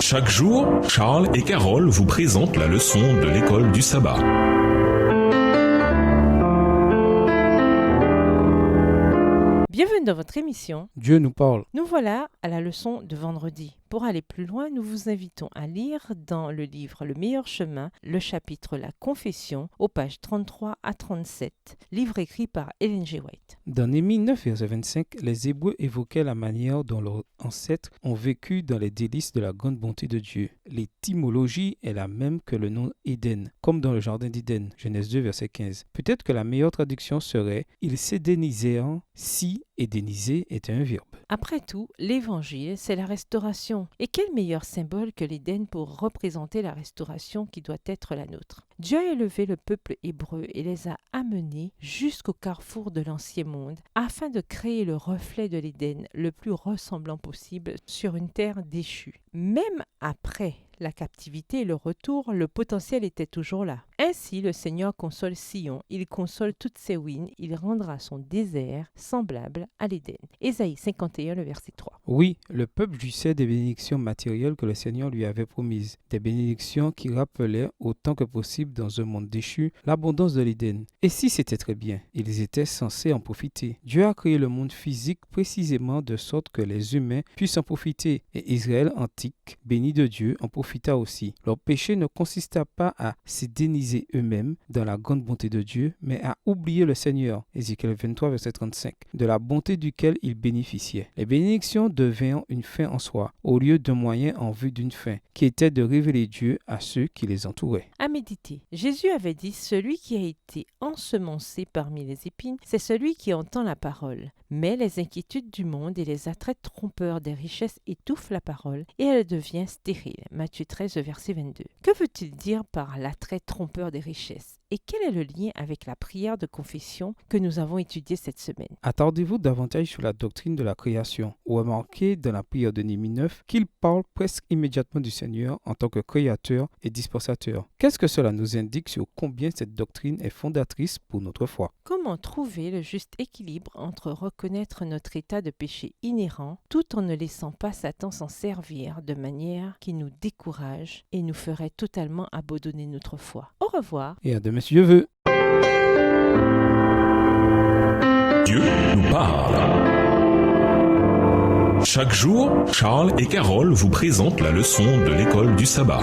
Chaque jour, Charles et Carole vous présentent la leçon de l'école du sabbat. Bienvenue dans votre émission. Dieu nous parle. Nous voilà à la leçon de vendredi. Pour aller plus loin, nous vous invitons à lire dans le livre Le meilleur chemin, le chapitre La Confession, aux pages 33 à 37, livre écrit par Ellen G. White. Dans Néhémie 9, verset 25, les Hébreux évoquaient la manière dont leurs ancêtres ont vécu dans les délices de la grande bonté de Dieu. L'étymologie est la même que le nom Éden, comme dans le jardin d'Éden, Genèse 2, verset 15. Peut-être que la meilleure traduction serait « Ils s'édénisèrent si édéniser était un verbe ». Après tout, l'évangile, c'est la restauration. Et quel meilleur symbole que l'Éden pour représenter la restauration qui doit être la nôtre. Dieu a élevé le peuple hébreu et les a amenés jusqu'au carrefour de l'ancien monde afin de créer le reflet de l'Éden le plus ressemblant possible sur une terre déchue. Même après la captivité et le retour, le potentiel était toujours là. Ainsi, le Seigneur console Sion, il console toutes ses ruines, il rendra son désert semblable à l'Éden. Ésaïe 51, le verset 3. Oui, le peuple jouissait des bénédictions matérielles que le Seigneur lui avait promises, des bénédictions qui rappelaient autant que possible dans un monde déchu l'abondance de l'Éden. Et si c'était très bien, ils étaient censés en profiter. Dieu a créé le monde physique précisément de sorte que les humains puissent en profiter, et Israël antique, béni de Dieu, en profita aussi. Leur péché ne consista pas à s'édéniser eux-mêmes dans la grande bonté de Dieu, mais à oublier le Seigneur, Ézéchiel 23, verset 35, de la bonté duquel ils bénéficiaient. Les bénédictions devinrent une fin en soi, au lieu d'un moyen en vue d'une fin, qui était de révéler Dieu à ceux qui les entouraient. À méditer. Jésus avait dit « Celui qui a été ensemencé parmi les épines, c'est celui qui entend la parole. Mais les inquiétudes du monde et les attraits trompeurs des richesses étouffent la parole et elle devient stérile. » Matthieu 13, verset 22. Que veut-il dire par l'attrait trompeur des richesses? Et quel est le lien avec la prière de confession que nous avons étudiée cette semaine? Attardez-vous davantage sur la doctrine de la création. Remarquez dans la prière de Néhémie 9 qu'il parle presque immédiatement du Seigneur en tant que créateur et dispensateur. Qu'est-ce que cela nous indique sur combien cette doctrine est fondatrice pour notre foi? Comment trouver le juste équilibre entre reconnaître notre état de péché inhérent tout en ne laissant pas Satan s'en servir de manière qui nous décourage et nous ferait totalement abandonner notre foi? Au revoir. Et à demain si Dieu veut. Dieu nous parle. Chaque jour, Charles et Carole vous présentent la leçon de l'école du sabbat.